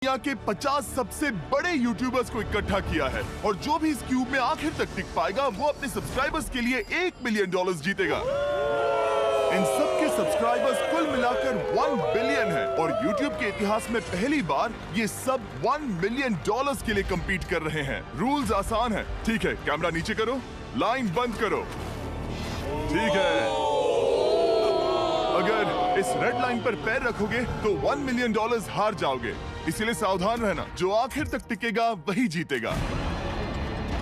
दुनिया के 50 सबसे बड़े यूट्यूबर्स को इकट्ठा किया है और जो भी इस क्यूब में आखिर तक टिक पाएगा वो अपने सब्सक्राइबर्स के लिए $1 मिलियन जीतेगा। इन सब के सब्सक्राइबर्स कुल मिलाकर 1 बिलियन है और YouTube के इतिहास में पहली बार ये सब $1 मिलियन के लिए compete कर रहे हैं। रूल्स आसान है, ठीक है? कैमरा नीचे करो, लाइन बंद करो, ठीक है? अगर इस रेड लाइन पर पैर रखोगे तो $1 मिलियन हार जाओगे, इसीलिए सावधान रहना। जो आखिर तक टिकेगा वही जीतेगा।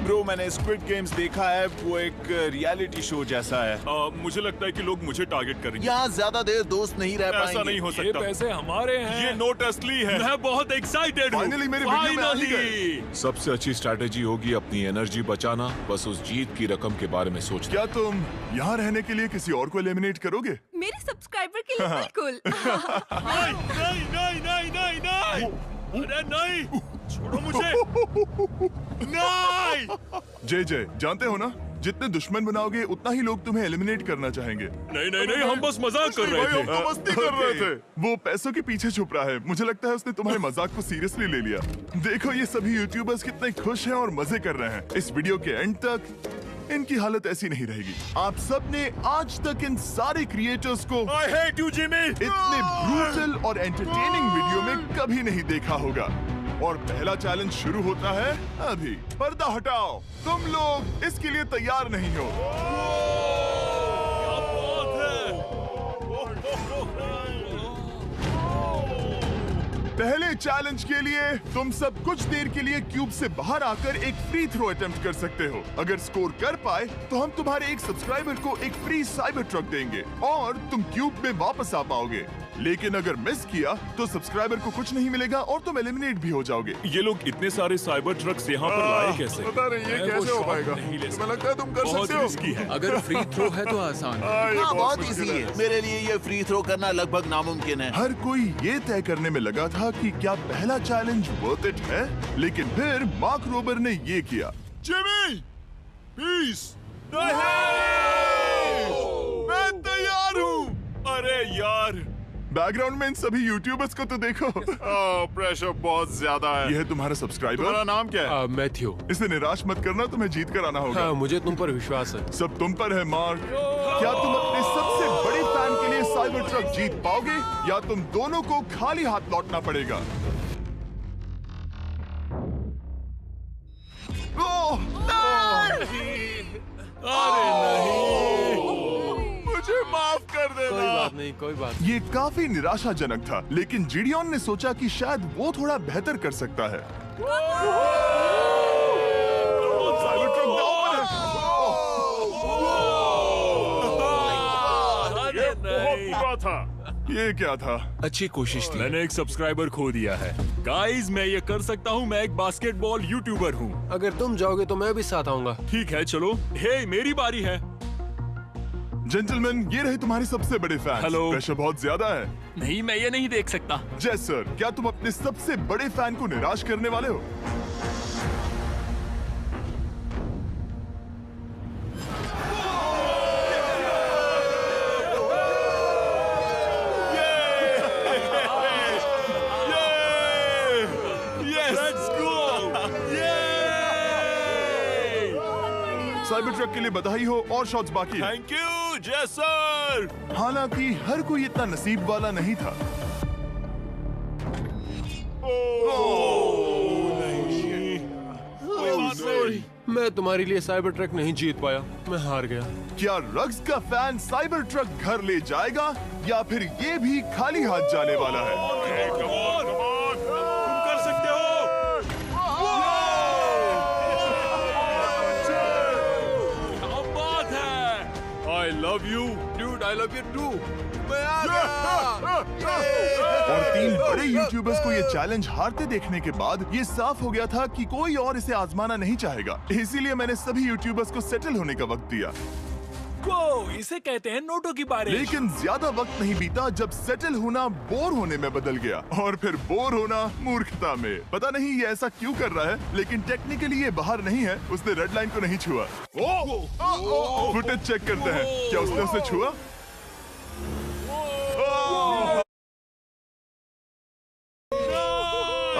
ब्रो, मैंने स्क्विड गेम्स देखा है, वो एक रियलिटी शो जैसा है। मुझे लगता है कि लोग मुझे टारगेट करेंगे। यहाँ ज्यादा देर दोस्त नहीं रह पाएंगे। ऐसा नहीं हो सकता। ये पैसे हमारे हैं। ये नोट असली है। मैं बहुत एक्साइटेड हूँ। फाइनली मेरे वीडियो में आ ही गए। सबसे अच्छी स्ट्रैटेजी होगी अपनी एनर्जी बचाना, बस उस जीत की रकम के बारे में सोचना। क्या तुम यहाँ रहने के लिए किसी और को एलिमिनेट करोगे? मेरे सब्सक्राइबर के लिए बिल्कुल। नहीं नहीं नहीं नहीं नहीं नहीं, अरे नहीं, छोड़ो मुझे। नहीं। जय जानते हो ना, जितने दुश्मन बनाओगे उतना ही लोग तुम्हें एलिमिनेट करना चाहेंगे। नहीं नहीं नहीं, हम बस मजाक कर रहे भाई, हम थे। तो मस्ती कर रहे थे। वो पैसों के पीछे छुप रहा है। मुझे लगता है उसने तुम्हारे मजाक को सीरियसली ले लिया। देखो ये सभी यूट्यूबर्स कितने खुश हैं और मजे कर रहे हैं। इस वीडियो के एंड तक इनकी हालत ऐसी नहीं रहेगी। आप सब ने आज तक इन सारे क्रिएटर्स को I hate you, Jimmy। इतने ब्रूटल और एंटरटेनिंग वीडियो में कभी नहीं देखा होगा। और पहला चैलेंज शुरू होता है अभी। पर्दा हटाओ, तुम लोग इसके लिए तैयार नहीं हो। पहले चैलेंज के लिए तुम सब कुछ देर के लिए क्यूब से बाहर आकर एक फ्री थ्रो अटेम्प्ट कर सकते हो। अगर स्कोर कर पाए तो हम तुम्हारे एक सब्सक्राइबर को एक फ्री साइबर ट्रक देंगे और तुम क्यूब में वापस आ पाओगे। लेकिन अगर मिस किया तो सब्सक्राइबर को कुछ नहीं मिलेगा और तुम एलिमिनेट भी हो जाओगे। ये लोग इतने सारे साइबर ट्रक्स यहाँ पर लाए कैसे? पता नहीं ये मैं वो कैसे हो शॉट पाएगा। नहीं ले तुम्हें लगता है तुम कर बहुत सकते हो? रिस्की है। अगर फ्री थ्रो है तो आसान है। हाँ, बहुत मुश्किल इजी है। मेरे लिए ये फ्री थ्रो करना लगभग नामुमकिन है। हर कोई ये तय करने में लगा था कि क्या पहला चैलेंज वर्थ इट है, लेकिन फिर मार्क रोबर ने ये किया। Jimmy, please. मैं तैयार हूँ। अरे यार, बैकग्राउंड में इन सभी यूट्यूबर्स को तो देखो। प्रेशर बहुत ज्यादा है। ये है तुम्हारा सब्सक्राइबर। तुम्हारा नाम क्या है? मैथ्यू। इसे निराश मत करना, तुम्हें जीत कर आना होगा। हाँ, मुझे तुम पर विश्वास है। सब तुम पर है मार्क। क्या तुम अपने सबसे बड़े फैन के लिए साइबर ट्रक जीत पाओगे या तुम दोनों को खाली हाथ लौटना पड़ेगा? अरे नहीं, मुझे माफ कर कोई देना। बात नहीं, कोई बात ये काफी निराशाजनक था, लेकिन जिडियन ने सोचा कि शायद वो थोड़ा बेहतर कर सकता है। साइबर ट्रक दांव पर है। अरे नहीं। बुरा था। ये क्या था? अच्छी कोशिश थी। मैंने एक सब्सक्राइबर खो दिया है। गाइस, मैं ये कर सकता हूँ। मैं एक बास्केटबॉल यूट्यूबर हूँ। अगर तुम जाओगे तो मैं भी साथ आऊंगा। ठीक है, चलो। हे, मेरी बारी है। जेंटलमैन, ये रहे तुम्हारे सबसे बड़े फैन। हेलो। प्रेशर बहुत ज्यादा है। नहीं, मैं ये नहीं देख सकता। जय सर, क्या तुम अपने सबसे बड़े फैन को निराश करने वाले हो? साइबर ट्रक के लिए बधाई हो और शॉट्स बाकी है। थैंक यू जय सर। हालांकि हर कोई इतना नसीब वाला नहीं था। मैं तुम्हारे लिए साइबर ट्रक नहीं जीत पाया, मैं हार गया। क्या रग्स का फैन साइबर ट्रक घर ले जाएगा या फिर ये भी खाली हाथ जाने वाला है? तुम कर सकते हो। क्या बात है। I love you, dude. I love you too. मैं आ गया। और 3 बड़े यूट्यूबर्स को ये चैलेंज हारते देखने के बाद ये साफ हो गया था कि कोई और इसे आजमाना नहीं चाहेगा। इसीलिए मैंने सभी यूट्यूबर्स को सेटल होने का वक्त दिया। इसे कहते हैं नोटों की बारिश। लेकिन ज्यादा वक्त नहीं बीता जब सेटल होना बोर होने में बदल गया और फिर बोर होना मूर्खता में। पता नहीं ये ऐसा क्यों कर रहा है, लेकिन टेक्निकली ये बाहर नहीं है। उसने रेड लाइन को नहीं छुआ। फुटेज चेक करते हैं, क्या उसने उसे छुआ?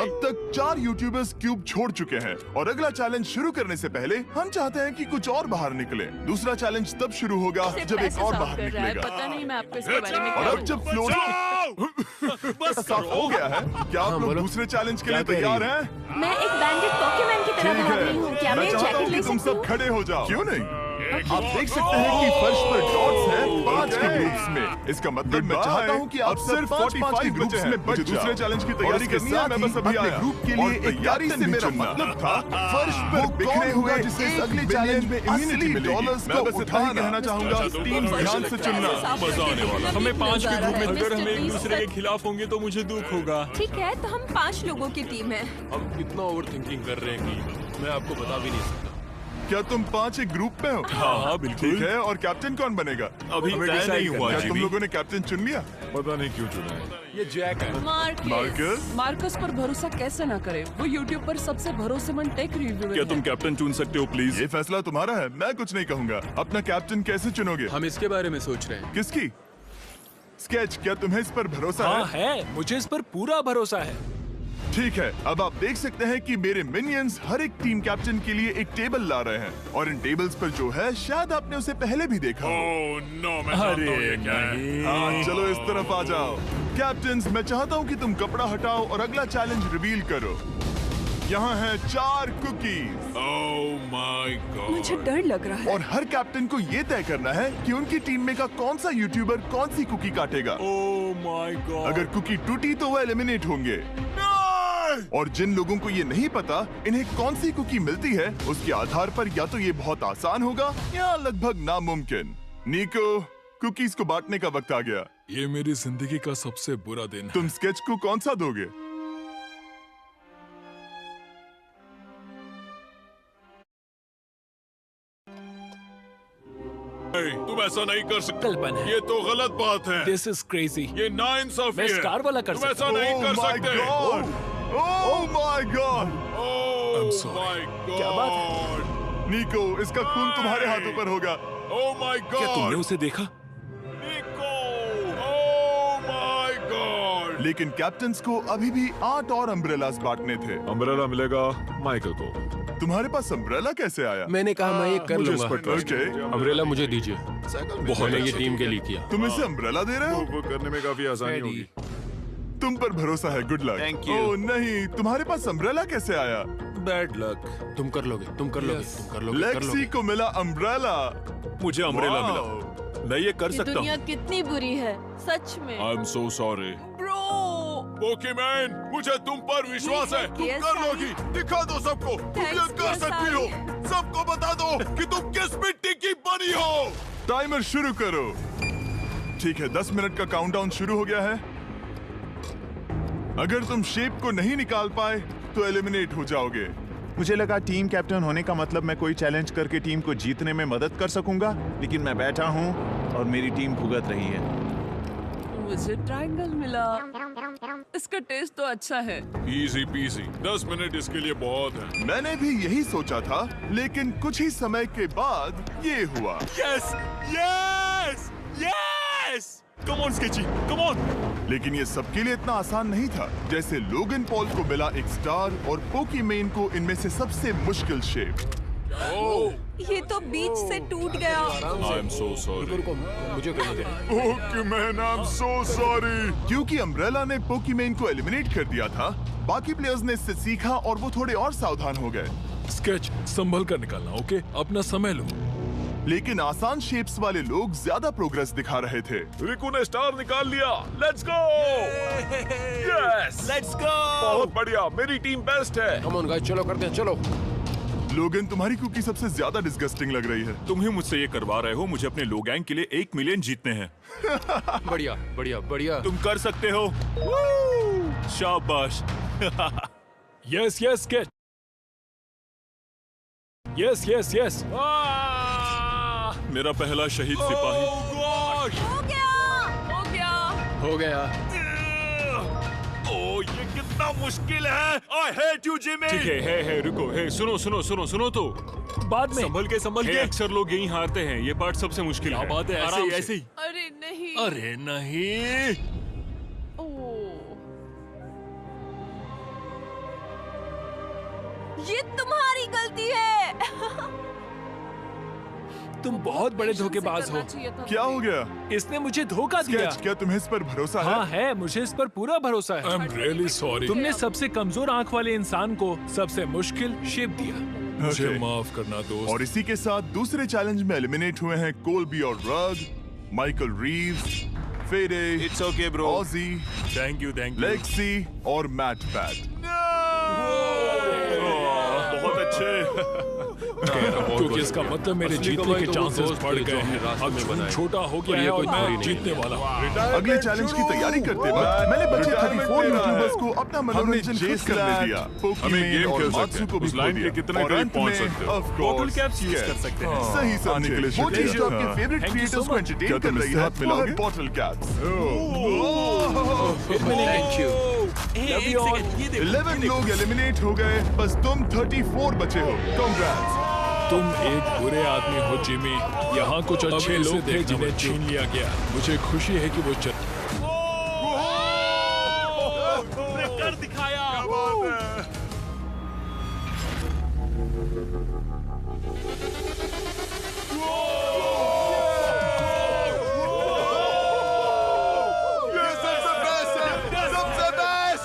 अब तक 4 यूट्यूबर्स क्यूब छोड़ चुके हैं और अगला चैलेंज शुरू करने से पहले हम चाहते हैं कि कुछ और बाहर निकले। दूसरा चैलेंज तब शुरू होगा जब एक और बाहर निकलेगा। पता नहीं मैं आपको इसके बारे में और क्या अब जब फ्लोर साफ हो गया है, क्या आप लोग दूसरे चैलेंज के लिए तैयार हैं? मैं एक बैंडेड पॉकीमैन की तरह ठीक भाग रही हूँ। क्या है, मैं मैं ये चाहता जैकेट हूँ ले कि तुम सकती सब हूँ? खड़े हो जाओ। क्यों नहीं? आप देख सकते हैं कि फर्श पर डॉट्स हैं 5 के ग्रुप्स में। इसका मतलब मैं चाहता हूँ कि आप सिर्फ 5 के ग्रुप्स में मुझे दूसरे चैलेंज की तैयारी करनी है। मैं बस अभी आया। ग्रुप के लिए एक तैयारी से मेरा मतलब था फर्श पर बिखरे हुए जिसे अगले चैलेंज में इम्यूनिटी $1 को उठाना। कहना चाहूंगा टीम ध्यान से चुनना। मजा आने वाला। हमें 5 के ग्रुप में अगर हम एक दूसरे के खिलाफ होंगे तो मुझे दुख होगा। ठीक है, तो हम 5 लोगों की टीम है। हम कितना ओवर थिंकिंग कर रहे हैं कि मैं आपको बता भी नहीं सकता। क्या तुम 5 एक ग्रुप में हो? हाँ बिल्कुल। ठीक है, और कैप्टन कौन बनेगा? अभी तय नहीं हुआ क्या तुम जिमी। लोगों ने कैप्टन चुन लिया? पता नहीं क्यों चुना है। ये जैक है। मार्कस? मार्कस पर भरोसा कैसे ना करे? वो यूट्यूब पर सबसे भरोसेमंद टेक रिव्यूअर क्या है। तुम कैप्टन चुन सकते हो प्लीज? ये फैसला तुम्हारा है, मैं कुछ नहीं कहूंगा। अपना कैप्टन कैसे चुनोगे? हम इसके बारे में सोच रहे हैं। किसकी? स्केच, क्या तुम्हें इस पर भरोसा हाँ है? है, मुझे इस पर पूरा भरोसा है। ठीक है, अब आप देख सकते हैं कि मेरे मिनियंस हर एक टीम कैप्टन के लिए एक टेबल ला रहे हैं और इन टेबल्स पर जो है शायद आपने उसे पहले भी देखा हो। अरे नहीं। हाँ, चलो इस तरफ आ जाओ। कैप्टन्स, मैं चाहता हूँ कि तुम कपड़ा हटाओ और अगला चैलेंज रिवील करो। यहाँ हैं 4 कुकीज ओह माय गॉड। मुझे डर लग रहा है। और हर कैप्टन को ये तय करना है कि उनकी टीम में का कौन सा यूट्यूबर कौन सी कुकी काटेगा। Oh my God. अगर कुकी टूटी तो वह एलिमिनेट होंगे और जिन लोगों को ये नहीं पता इन्हें कौन सी कुकी मिलती है उसके आधार पर या तो ये बहुत आसान होगा या लगभग नामुमकिन। निको, कुकीज को बांटने का वक्त आ गया। ये मेरी जिंदगी का सबसे बुरा दिन है। तुम स्केच को कौन सा दोगे? तुम ऐसा नहीं कर सकते। कल्पना है। ये तो गलत बात है। This is crazy. ये नाइंसाफी मैं है। स्टार वाला कर तुम ऐसा सकता नहीं कर Oh my सकते। God! Oh my God! Oh sorry. My God. क्या बात निको, इसका खून तुम्हारे हाथों पर होगा। Oh my God. क्या तुमने उसे देखा? निको। Oh my God. लेकिन कैप्टन्स को अभी भी 8 और अम्ब्रेलास बांटने थे। अम्ब्रेला मिलेगा माइकल को। तुम्हारे पास अम्ब्रेला कैसे आया? मैंने कहा मैं ये कर मुझे इस लूंगा। पर trust ओके, अम्ब्रेला मुझे दीजिए। मैंने ये टीम के लिए किया। तुम इसे अम्ब्रेला दे रहे हो? वो करने में काफी आसानी होगी। तुम पर भरोसा है, गुड लक। Thank you. ओह नहीं, तुम्हारे पास अम्ब्रेला कैसे आया? Bad luck. तुम कर लोगे, तुम कर लोगे, तुम कर लोगे, कर लेक्सी लोगे। को मिला अम्ब्रेला। मुझे अम्ब्रेला वाओ। मिला। मैं ये कर ये सकता दुनिया हूँ। कितनी बुरी है, सच में। I am so sorry. Bro, Pokimane, मुझे तुम पर विश्वास है। तुम Yes, कर I- लोगी। दिखा दो सबको। तुम ये Thanks, कर yes, सकती हो। I- सबको बता दो कि तुम किस मिट्टी की बनी हो। टाइमर शुरू करो। ठीक है, 10 मिनट का काउंटडाउन शुरू हो गया है। अगर तुम शेप को नहीं निकाल पाए तो एलिमिनेट हो जाओगे। मुझे लगा टीम कैप्टन होने का मतलब मैं कोई चैलेंज करके टीम को जीतने में मदद कर सकूंगा, लेकिन मैं बैठा हूँ और मेरी टीम भुगत रही है। मुझे ट्रायंगल मिला। इसका टेस्ट तो अच्छा है। Easy PC. 10 मिनट इसके लिए बहुत है। मैंने भी यही सोचा था, लेकिन कुछ ही समय के बाद ये हुआ। Yes yes yes. Come on sketchy, come on. लेकिन ये सबके लिए इतना आसान नहीं था। जैसे लोगन पॉल को मिला एक स्टार और पोकीमेन को इनमें से सबसे मुश्किल शेप। ये तो बीच से टूट गया। आई एम सो सॉरी। रुको, मुझे करने दे। पोकीमेन, आई एम सो सॉरी। क्योंकि अम्ब्रेला ने पोकीमेन को एलिमिनेट कर दिया था, बाकी प्लेयर्स ने इससे सीखा और वो थोड़े और सावधान हो गए। स्केच संभल कर निकालना, ओके? अपना समय लो। लेकिन आसान शेप्स वाले लोग ज्यादा प्रोग्रेस दिखा रहे थे। रिकू ने स्टार निकाल लिया। Let's go. Yes, let's go. बहुत बढ़िया। मेरी टीम बेस्ट है। कम ऑन गाइस, चलो करते हैं, चलो। लोगन, तुम्हारी कुकी सबसे ज्यादा डिस्गस्टिंग लग रही है। तुम ही मुझसे ये करवा रहे हो। मुझे अपने लो गैंग के लिए 1 मिलियन जीतने हैं। बढ़िया, बढ़िया, बढ़िया। तुम कर सकते हो। शाबाश। Yes yes sketch. Yes yes yes. मेरा पहला शहीद सिपाही। हो गया। हो गया। हो गया। ओह, ये कितना मुश्किल है। I hate you Jimmy. ठीक है, रुको, सुनो सुनो सुनो सुनो तो बाद में संभल के। अक्सर लोग यहीं हारते हैं। ये पार्ट सबसे मुश्किल है। क्या बात है, आराम से। ऐसे ही। अरे नहीं। अरे नहीं। ओह। ये तुम्हारी गलती है। तुम बहुत बड़े धोखेबाज हो। क्या हो गया? इसने मुझे धोखा दिया। स्केच, क्या तुम्हें इस पर भरोसा हाँ है? है, मुझे इस पर पूरा भरोसा है। I'm really sorry. तुमने सबसे कमजोर आंख वाले इंसान को सबसे मुश्किल शेप दिया। मुझे Okay. माफ करना दोस्त। और इसी के साथ दूसरे चैलेंज में एलिमिनेट हुए हैं कोलबी और रग, माइकल रीव्स, फेरे, it's okay bro. Aussie, thank you Lexi और मैट पैट। बहुत अच्छे। क्योंकि इसका मतलब मेरे असली जीतने कमाई के तो वो चांसेस दोस्त बढ़ थे गए जो हमने हैं। रास्ते अब में झूठ बनाए। छोटा हो गया और ये है और कोई मैं चोरी नहीं जीतने है। वाला हूँ। अगले चैलेंज की तैयारी करते वक्त मैंने बचे 34 यूट्यूबर्स को अपना मनोरंजन खुद करने दिया। हमें गेम और खेल सकते मात्सु को हैं। भी उस लाइन खो के दिया। कितने और करीब अंत पहुंच में, सकते हो? of bottle course, caps use yes. कर सकते हैं। सही आने के लिए समझे। वो शुक्रिया। चीज जो आपके हाँ। Favourite Thank you creators so को much. एंटरटेन क्या कर तुम रही इससे है हाथ मिलाओगे? Bottle caps. Thank you. 11 लोग एलिमिनेट हो गए, बस तुम 34 बचे हो। Congrats. तुम एक बुरे आदमी हो जिमी। यहाँ कुछ अच्छे इसे लोग थे देखना जिन्हें बच्चों। छीन लिया गया। मुझे खुशी है कि वो कर दिखाया।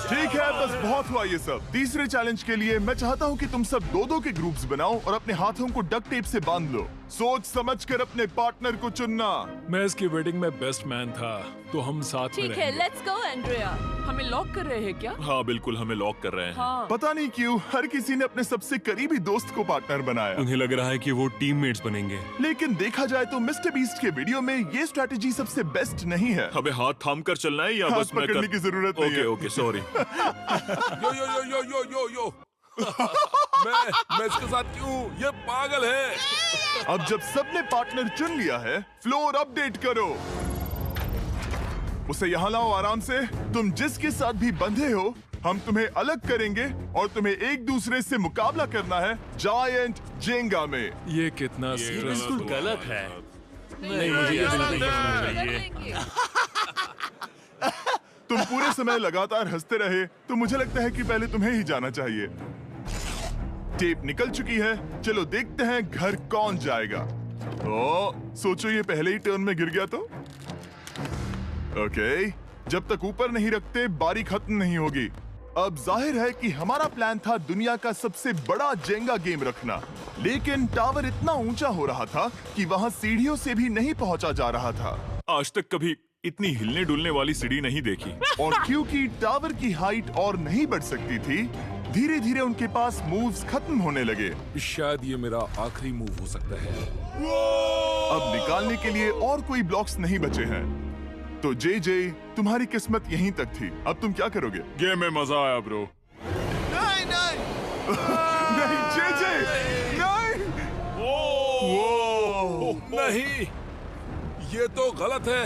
ठीक है, बस बहुत हुआ ये सब। तीसरे चैलेंज के लिए मैं चाहता हूँ कि तुम सब दो के ग्रुप्स बनाओ और अपने हाथों को डक्ट टेप से बांध लो। सोच समझकर अपने पार्टनर को चुनना। मैं इसकी वेडिंग में बेस्ट मैन था, तो हम साथ में ठीक है, रहेंगे। Let's go Andrea. हमें लॉक कर रहे हैं क्या? हाँ बिल्कुल, हमें लॉक कर रहे हैं। हाँ। पता नहीं क्यों हर किसी ने अपने सबसे करीबी दोस्त को पार्टनर बनाया। उन्हें लग रहा है कि वो टीममेट्स बनेंगे। लेकिन देखा जाए तो मिस्टर बीस्ट के वीडियो में ये स्ट्रैटेजी सबसे बेस्ट नहीं है। हमें हाथ थाम कर चलना है या हाथ बस मैं पकड़ने की जरूरत नहीं ओके है। Okay sorry. यो यो यो यो यो यो यो मैं इसके साथ क्यों? ये पागल है। अब जब सबने पार्टनर चुन लिया है, फ्लोर अपडेट करो। उसे यहाँ लाओ आराम से। तुम जिसके साथ भी बंधे हो, हम तुम्हें अलग करेंगे और तुम्हें एक दूसरे से मुकाबला करना है जायंट जेंगा में। ये कितना बिल्कुल गलत है। नहीं, मुझे ये बिल्कुल नहीं समझना चाहिए। तुम पूरे समय लगातार हंसते रहे, तो मुझे लगता है कि पहले तुम्हें ही जाना चाहिए। टेप निकल चुकी है, चलो देखते हैं घर कौन जाएगा। ओ, सोचो ये पहले ही टर्न में गिर गया तो? ओके, जब तक ऊपर नहीं रखते बारी खत्म नहीं होगी। अब जाहिर है कि हमारा प्लान था दुनिया का सबसे बड़ा जेंगा गेम रखना, लेकिन टावर इतना ऊंचा हो रहा था कि वहां सीढ़ियों से भी नहीं पहुंचा जा रहा था। आज तक कभी इतनी हिलने डुलने वाली सीढ़ी नहीं देखी। और क्योंकि टावर की हाइट और नहीं बढ़ सकती थी, धीरे धीरे उनके पास मूव्स खत्म होने लगे। शायद ये मेरा आखिरी मूव हो सकता है। अब निकालने के लिए और कोई ब्लॉक्स नहीं बचे हैं। तो जे तुम्हारी किस्मत यहीं तक थी। अब तुम क्या करोगे? गेम में मजा आया ब्रो। नहीं जे नहीं। वो नहीं, ये तो गलत है।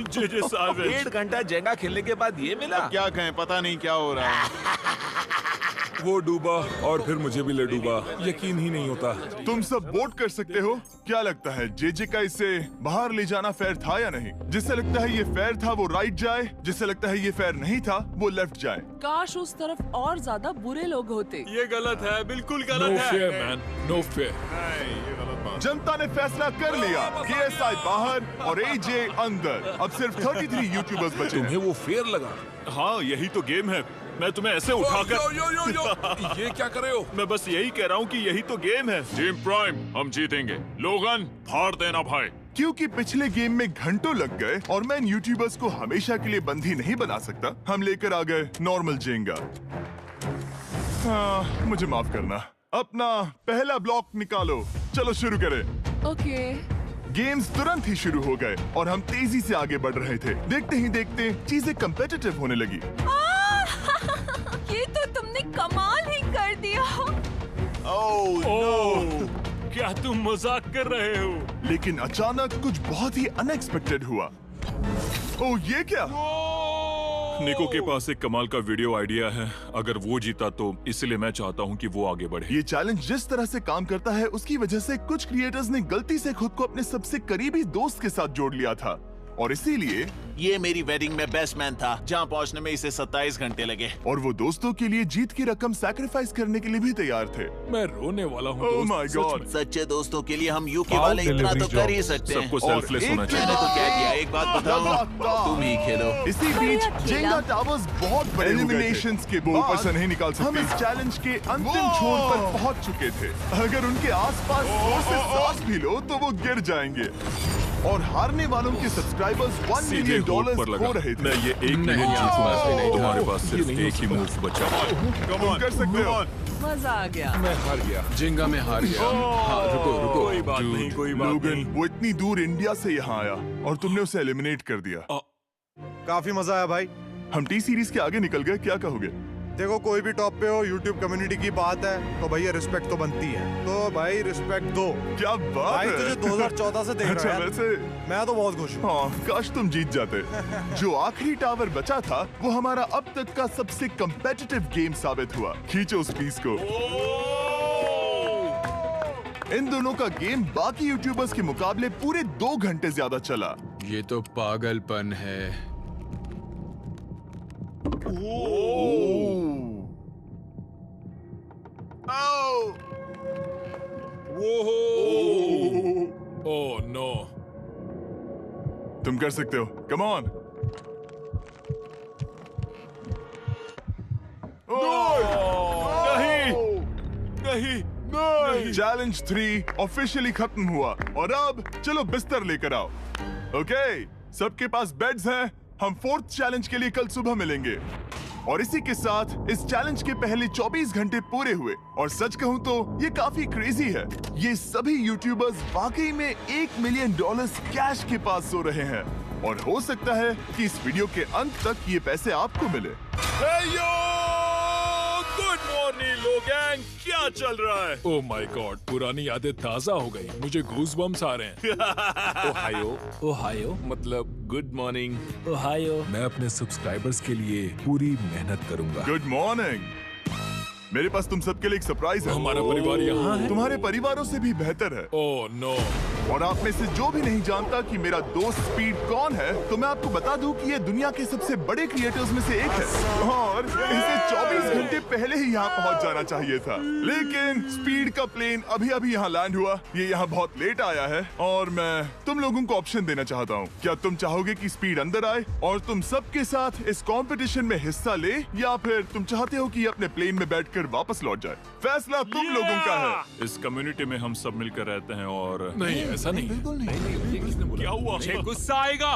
जे साहब 1.5 घंटा जेंगा खेलने के बाद ये मिला। क्या कहें, पता नहीं क्या हो रहा है। वो डूबा और फिर मुझे भी ले डूबा। यकीन ही नहीं होता। तुम सब वोट कर सकते हो। क्या लगता है जे का इसे बाहर ले जाना फेयर था या नहीं? जिससे लगता है ये फेयर था वो राइट जाए, जिससे लगता है ये फेयर नहीं था वो लेफ्ट जाए। काश उस तरफ और ज्यादा बुरे लोग होते। ये गलत है, बिल्कुल नो गलत है। Fair man, no fair. जनता ने फैसला कर लिया। KSI बाहर और AJ अंदर। अब सिर्फ 33 यूट्यूबर्स बचे हैं। तुम्हें वो फेयर लगा? हाँ, यही तो गेम है। मैं तुम्हें ऐसे उठाकर ये क्या कर रहे हो? मैं बस यही कह रहा हूँ कि यही तो गेम है। टीम प्राइम, हम जीतेंगे। लोगन, फाड़ देना भाई। क्योंकि पिछले गेम में घंटों लग गए और मैं इन यूट्यूबर्स को हमेशा के लिए बंदी नहीं बना सकता, हम लेकर आ गए नॉर्मल जेंगा। मुझे माफ करना। अपना पहला ब्लॉक निकालो। चलो शुरू करें। ओके। गेम्स तुरंत ही शुरू हो गए और हम तेजी से आगे बढ़ रहे थे। देखते ही देखते चीजें कम्पिटिटिव होने लगी। ये तो तुमने कमाल ही कर दिया। ओह, क्या तुम मजाक कर रहे हो? लेकिन अचानक कुछ बहुत ही अनएक्सपेक्टेड हुआ। ओह, ये क्या? निको के पास एक कमाल का वीडियो आइडिया है। अगर वो जीता तो इसलिए मैं चाहता हूँ कि वो आगे बढ़े। ये चैलेंज जिस तरह से काम करता है उसकी वजह से कुछ क्रिएटर्स ने गलती से खुद को अपने सबसे करीबी दोस्त के साथ जोड़ लिया था। और इसीलिए ये मेरी वेडिंग में बेस्ट मैन था, जहाँ पहुँचने में इसे 27 घंटे लगे। और वो दोस्तों के लिए जीत की रकम सैक्रिफाइस करने के लिए भी तैयार थे। मैं रोने वाला हूँ ओह दोस्त, माय सच गॉड। में। सच्चे दोस्तों के लिए हम यूके Wow, वाले इतना तो delivery कर ही job. सकते हैं। सबको और सेल्फलेस एक होना के चाहिए। मैंने तो क्या किया, एक बात बताऊं, लगातार। तुम ही खेलो। इसी बीच बढ़िया खेला। जेंगा टावर्स बहुत बड़े एलिमिनेशंस के बाद ऊपर से नहीं निकाल सकते। हम इस चैलेंज के अंतिम छोर पर पहुंच चुके थे। अगर उनके आसपास जोर से सांस भी लो तो वो गिर जाएंगे। और हारने वालों के सब्सक्राइबर्स $1 सीधे मिलियन होठ पर लगा। खो रहे थे। मैं ये 1 मिलियन जीतूंगा। तुम्हारे पास सिर्फ एक ही मूव बचा है। तुम कर सकते हो। मजा आ गया। मैं हार गया, जेंगा में हार गया। हाँ, रुको रुको। कोई बात नहीं, कोई बात लोगन, नहीं। वो इतनी दूर इंडिया से यहाँ आया और तुमने उसे एलिमिनेट कर दिया। काफी मजा आया भाई। हम टी सीरीज के आगे निकल गए, क्या कहोगे? देखो कोई भी टॉप पे हो, यूट्यूब कम्युनिटी की बात है तो भैया रिस्पेक्ट तो बनती है। तो भाई रिस्पेक्ट दो। क्या बात भाई है। तुझे 2014 से देख अच्छा रहा है। वैसे मैं तो बहुत खुश हूँ। हाँ, काश तुम जीत जाते। जो आखिरी टावर बचा था वो हमारा अब तक का सबसे कम्पेटिटिव गेम साबित हुआ। खींचो उस पीस को। इन दोनों का गेम बाकी यूट्यूबर्स के मुकाबले पूरे 2 घंटे ज्यादा चला। ये तो पागलपन है। Oh no. तुम कर सकते हो, कम ऑन। नहीं। चैलेंज 3 ऑफिशियली खत्म हुआ और अब चलो बिस्तर लेकर आओ। ओके, सबके पास बेड्स हैं। हम 4th चैलेंज के लिए कल सुबह मिलेंगे। और इसी के साथ इस चैलेंज के पहले 24 घंटे पूरे हुए। और सच कहूं तो ये काफी क्रेजी है। ये सभी यूट्यूबर्स वाकई में $1 मिलियन कैश के पास सो रहे हैं। और हो सकता है कि इस वीडियो के अंत तक ये पैसे आपको मिले। गुड मॉर्निंग लोगैंग, क्या चल रहा है? ओह माय गॉड, पुरानी यादें ताजा हो गई। मुझे गूज़बम्स आ रहे हैं। ओहायो, ओहायो मतलब गुड मॉर्निंग। ओहायो। मैं अपने सब्सक्राइबर्स के लिए पूरी मेहनत करूंगा। Good morning. मेरे पास तुम सबके लिए एक सरप्राइज है। हमारा परिवार यहाँ है। तुम्हारे परिवारों से भी बेहतर है। Oh no. और आप में से जो भी नहीं जानता कि मेरा दोस्त स्पीड कौन है, तो मैं आपको बता दूं कि ये दुनिया के सबसे बड़े क्रिएटर्स में से एक है। और इसे 24 घंटे पहले ही यहाँ पहुँच जाना चाहिए था। लेकिन स्पीड का प्लेन अभी अभी यहाँ लैंड हुआ। ये यहाँ बहुत लेट आया है और मैं तुम लोगों को ऑप्शन देना चाहता हूँ। क्या तुम चाहोगे कि स्पीड अंदर आए और तुम सबके साथ इस कंपटीशन में हिस्सा ले, या फिर तुम चाहते हो कि ये अपने प्लेन में बैठकर वापस लौट जाए? फैसला तुम लोगों का है। इस कम्युनिटी में हम सब मिलकर रहते हैं और नहीं, ऐसा नहीं। बिल्कुल नहीं। क्या हुआ? गुस्सा आएगा।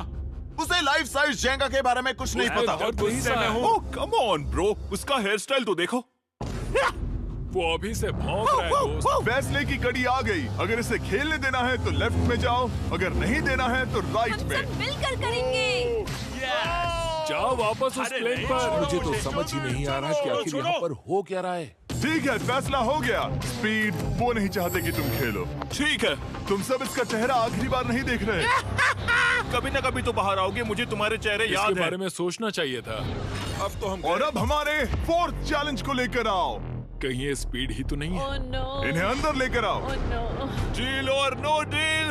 उसे लाइफ साइज जेंगा के बारे में कुछ नहीं पता। बहुत गुस्सा है। ओह कम ऑन ब्रो, उसका हेयर स्टाइल तो देखो। वो अभी से भौंक रहा है दोस्त। फैसले की कड़ी आ गई। अगर इसे खेलने देना है तो लेफ्ट में जाओ, अगर नहीं देना है तो राइट हम में। सब मिलकर करेंगे। जाओ वापस उस प्लेन पर। मुझे तो समझ ही नहीं आ रहा कि आखिर यहाँ पर हो क्या रहा है। ठीक है, फैसला हो गया। स्पीड वो नहीं चाहते कि तुम खेलो। ठीक है, तुम सब इसका चेहरा आखिरी बार नहीं देख रहे। कभी ना कभी तो बाहर आओगे, मुझे तुम्हारे चेहरे इसके याद है। बारे में सोचना चाहिए था। अब तो हम और अब हमारे 4th चैलेंज को लेकर आओ। कहीं ये स्पीड ही तो नहीं है। Oh no. इन्हें अंदर लेकर आओ। Oh no. डील और नो डील।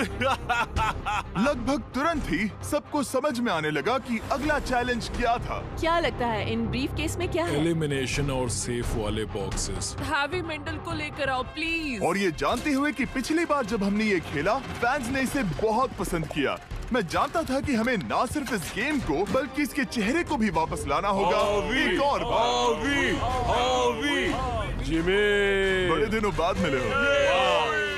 लगभग तुरंत ही सबको समझ में आने लगा कि अगला चैलेंज क्या था। क्या लगता है इन ब्रीफ केस में क्या है? एलिमिनेशन और सेफ वाले बॉक्सेस। हैवी मेंटल को लेकर आओ प्लीज। और ये जानते हुए कि पिछली बार जब हमने ये खेला, फैंस ने इसे बहुत पसंद किया। मैं जानता था कि हमें ना सिर्फ इस गेम को बल्कि इसके चेहरे को भी वापस लाना होगा। एक और बार। जिमी, बड़े दिनों बाद मिले हो।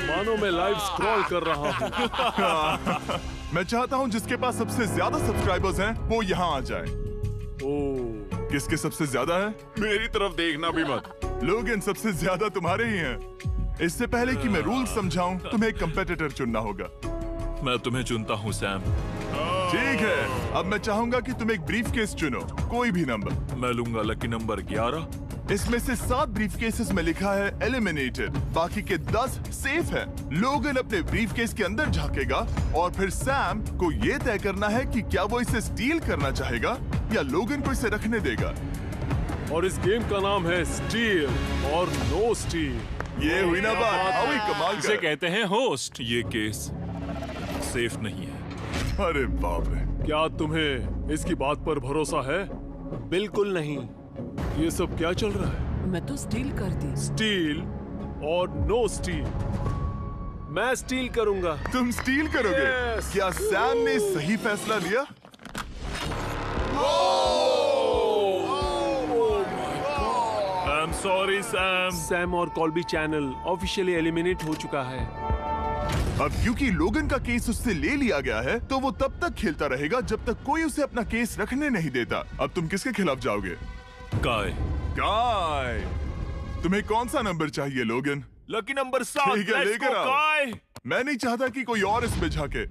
मानो मैं लाइव स्क्रॉल कर रहा हूँ। मैं चाहता हूँ जिसके पास सबसे ज्यादा सब्सक्राइबर्स हैं वो यहाँ आ जाए। ओह, किसके सबसे ज्यादा है? मेरी तरफ देखना भी मत। लोग इन सबसे ज्यादा तुम्हारे ही हैं। इससे पहले कि मैं रूल समझाऊं, तुम्हें एक कंपेटिटर चुनना होगा। मैं तुम्हें चुनता हूँ सैम। ठीक है, अब मैं चाहूंगा कि तुम एक ब्रीफ केस चुनो, कोई भी नंबर। मैं लूंगा लकी नंबर 11। इसमें से 7 ब्रीफ केसेस में लिखा है एलिमिनेटेड, बाकी के 10 सेफ है। लोगन अपने ब्रीफ केस के अंदर झांकेगा और फिर सैम को ये तय करना है कि क्या वो इसे स्टील करना चाहेगा या लोगन को इसे रखने देगा। और इस गेम का नाम है स्टील और नो स्टील। ये हुई ना बात। आओ, कमाल इसे कर। कहते हैं होस्ट। ये केस सेफ नहीं है। अरे बाप रे। क्या तुम्हें इसकी बात पर भरोसा है? बिल्कुल नहीं। ये सब क्या चल रहा है? मैं तो स्टील कर दी। स्टील और नो स्टील। मैं स्टील करूंगा। तुम स्टील करोगे? Yes. क्या सैम ने सही फैसला लिया? I am sorry Sam. Sam और कॉल्बी चैनल ऑफिशियली एलिमिनेट हो चुका है। अब क्योंकि लोगन का केस उससे ले लिया गया है, तो वो तब तक खेलता रहेगा जब तक कोई उसे अपना केस रखने नहीं देता। अब तुम किसके खिलाफ जाओगे? काय। काय। तुम्हें कौन सा नंबर चाहिए लोगन? Lucky number 7। ठीक है, Let's लेकर go, आओ। काय। मैं नहीं चाहता कि कोई और इसमें झांके।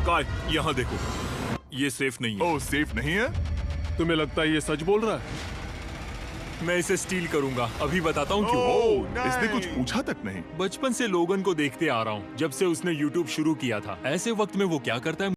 काय, यहाँ देखो, ये सेफ नहीं है। ओह, सेफ नहीं है? तुम्हें लगता है ये सच बोल रहा है? मैं इसे स्टील करूंगा। अभी बताता हूँ क्यों। ओह, इसने कुछ पूछा तक नहीं। बचपन से लोगन को देखते आ रहा हूँ, जब से उसने YouTube शुरू किया था। ऐसे वक्त में वो क्या करता है